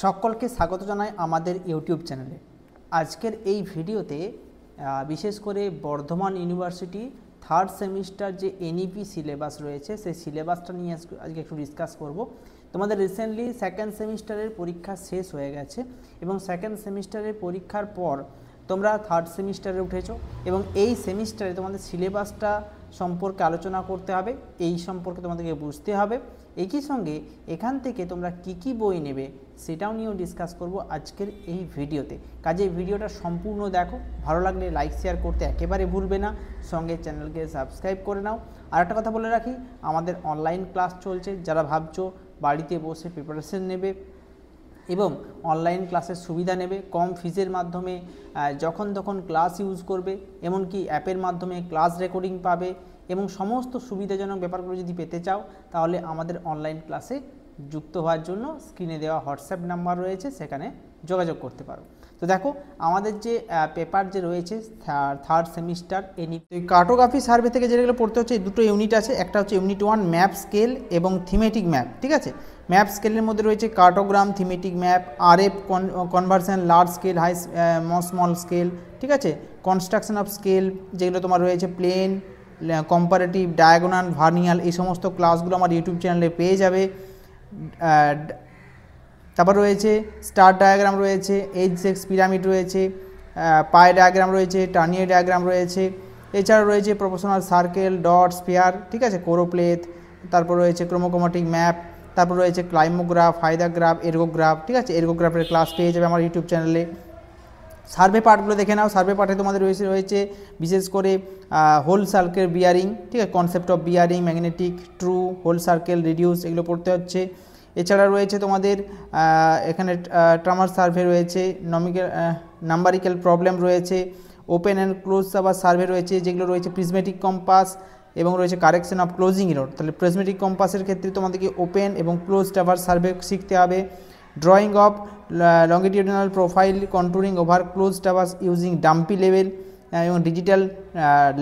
সকলকে স্বাগত জানাই আমাদের ইউটিউব চ্যানেলে। আজকের এই ভিডিওতে বিশেষ করে বর্ধমান ইউনিভার্সিটি থার্ড সেমিস্টার যে এনইপি সিলেবাস রয়েছে সেই সিলেবাসটা নিয়ে আজকে একটু ডিসকাস করব। তোমাদের রিসেন্টলি সেকেন্ড সেমিস্টারের পরীক্ষা শেষ হয়ে গেছে এবং সেকেন্ড সেমিস্টারের পরীক্ষার পর তোমরা থার্ড সেমিস্টারে উঠেছো এবং এই সেমিস্টারে তোমাদের সিলেবাসটা সম্পর্কে আলোচনা করতে হবে, এই সম্পর্কে তোমাদেরকে বুঝতে হবে। একই সঙ্গে এখান থেকে তোমরা কি বই নেবে সেটাও নিয়েও ডিসকাস করব আজকের এই ভিডিওতে। কাজে ভিডিওটা সম্পূর্ণ দেখো, ভালো লাগলে লাইক শেয়ার করতে একেবারে ভুলবে না, সঙ্গে চ্যানেলকে সাবস্ক্রাইব করে নাও। আর একটা কথা বলে রাখি, আমাদের অনলাইন ক্লাস চলছে। যারা ভাবছো বাড়িতে বসে প্রিপারেশন নেবে এবং অনলাইন ক্লাসের সুবিধা নেবে, কম ফিজের মাধ্যমে যখন তখন ক্লাস ইউজ করবে, এমনকি অ্যাপের মাধ্যমে ক্লাস রেকর্ডিং পাবে এবং সমস্ত সুবিধাজনক ব্যাপারগুলো যদি পেতে চাও তাহলে আমাদের অনলাইন ক্লাসে যুক্ত হওয়ার জন্য স্ক্রিনে দেওয়া হোয়াটসঅ্যাপ নাম্বার রয়েছে, সেখানে যোগাযোগ করতে পারো। তো দেখো, আমাদের যে পেপার যে রয়েছে third semester NEP cartography survey থেকে যেগুলো পড়তে হচ্ছে, দুটো ইউনিট আছে। একটা হচ্ছে ইউনিট 1 ম্যাপ স্কেল এবং থিমেটিক ম্যাপ, ঠিক আছে। ম্যাপ স্কেলের মধ্যে রয়েছে cartogram, thematic map, RF conversion, large scale, high small scale, ঠিক আছে। কনস্ট্রাকশন অফ স্কেল যেগুলো তোমার রয়েছে, প্লেন, কম্পারেটিভ, ডায়াগোনাল, ভার্নিয়াল, এই সমস্ত ক্লাসগুলো আমার ইউটিউব চ্যানেলে পেয়ে যাবে। তারপর রয়েছে স্টার ডায়াগ্রাম রয়েছে, এইচ সেক্স পিরামিড রয়েছে, পাই ডায়াগ্রাম রয়েছে, টার্নিয়ার ডায়াগ্রাম রয়েছে। এছাড়াও রয়েছে প্রপোর্শনাল সার্কেল, ডট, স্ফিয়ার, ঠিক আছে, কোরোপ্লেথ। তারপর রয়েছে ক্রোমোক্রোমেটিক ম্যাপ, তারপর রয়েছে ক্লাইমোগ্রাফ, হাইদাগ্রাফ, এরগোগ্রাফ, ঠিক আছে। এরগোগ্রাফের ক্লাস পেয়ে যাবে আমার ইউটিউব চ্যানেলে। সার্ভে পার্টগুলো দেখে নাও। সার্ভে পার্টে তোমাদের রয়েছে বিশেষ করে হোল সার্কেল বিয়ারিং, ঠিক আছে, concept of bearing, magnetic, true, whole circle, reduce, এগুলো পড়তে হচ্ছে। এছাড়া রয়েছে তোমাদের এখানে ট্রামার সার্ভে রয়েছে, নাম্বারিক্যাল প্রবলেম রয়েছে, ওপেন অ্যান্ড ক্লোজ আবার সার্ভে রয়েছে, যেগুলো রয়েছে প্রিজমেটিক কম্পাস এবং রয়েছে কারেকশন অফ ক্লোজিং ইরর। তাহলে প্রিজমেটিক কম্পাসের ক্ষেত্রে তোমাদেরকে ওপেন এবং ক্লোজ আবার সার্ভে শিখতে হবে। Drawing of longitudinal profile, controlling over close towers using dumpy level এবং ডিজিটাল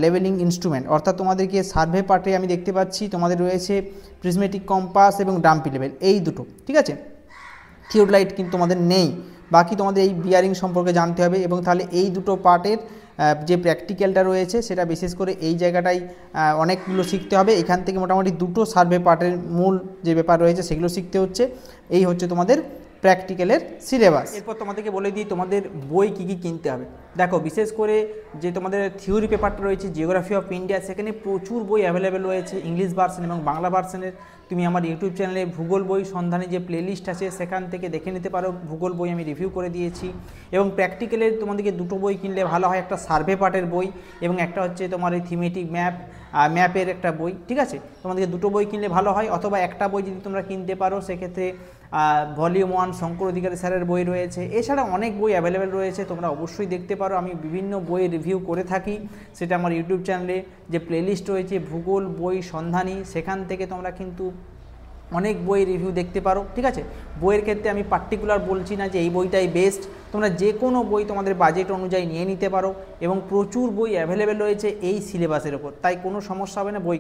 লেভেলিং ইনস্ট্রুমেন্ট। অর্থাৎ তোমাদেরকে সার্ভে পার্টে আমি দেখতে পাচ্ছি তোমাদের রয়েছে প্রিজমেটিক কম্পাস এবং ডাম্পি লেভেল, এই দুটো, ঠিক আছে। থিওডলাইট কিন্তু তোমাদের নেই। বাকি তোমাদের এই বিয়ারিং সম্পর্কে জানতে হবে এবং তাহলে এই দুটো পার্টের যে প্র্যাকটিক্যালটা রয়েছে সেটা বিশেষ করে এই জায়গাটাই অনেকগুলো শিখতে হবে। এখান থেকে মোটামুটি দুটো সার্ভে পার্টের মূল যে ব্যাপার রয়েছে সেগুলো শিখতে হচ্ছে। এই হচ্ছে তোমাদের প্র্যাকটিক্যালের সিলেবাস। এরপর তোমাদেরকে বলে দিই তোমাদের বই কী কিনতে হবে। দেখো, বিশেষ করে যে তোমাদের থিওরি পেপারটা রয়েছে জিওগ্রাফি অফ ইন্ডিয়া, সেখানে প্রচুর বই অ্যাভেলেবেল রয়েছে, ইংলিশ ভার্সন এবং বাংলা ভার্সনের। তুমি আমার ইউটিউব চ্যানেলে ভূগোল বই সন্ধানে যে প্লেলিস্ট আছে সেখান থেকে দেখে নিতে পারো, ভূগোল বই আমি রিভিউ করে দিয়েছি। এবং প্র্যাকটিক্যালের তোমাদেরকে দুটো বই কিনলে ভালো হয়, একটা সার্ভে পার্টের বই এবং একটা হচ্ছে তোমার এই থিমেটিক ম্যাপের একটা বই, ঠিক আছে। তোমাদেরকে দুটো বই কিনলে ভালো হয়, অথবা একটা বই যদি তোমরা কিনতে পারো সেক্ষেত্রে ভলিউম 1 শঙ্কর অধিকারী স্যারের বই রয়েছে। এছাড়া অনেক বই অ্যাভেলেবেল রয়েছে, তোমরা অবশ্যই দেখতে পারো। আমি বিভিন্ন বই রিভিউ করে থাকি, সেটা আমার ইউটিউব চ্যানেলে যে প্লেলিস্ট রয়েছে ভূগোল বই সন্ধানী, সেখান থেকে তোমরা কিন্তু অনেক বই রিভিউ দেখতে পারো, ঠিক আছে। বইয়ের ক্ষেত্রে আমি পার্টিকুলার বলছি না যে এই বইটাই বেস্ট, তোমরা যে কোনো বই তোমাদের বাজেট অনুযায়ী নিয়ে নিতে পারো এবং প্রচুর বই অ্যাভেলেবেল রয়েছে এই সিলেবাসের ওপর, তাই কোনো সমস্যা হবে না বই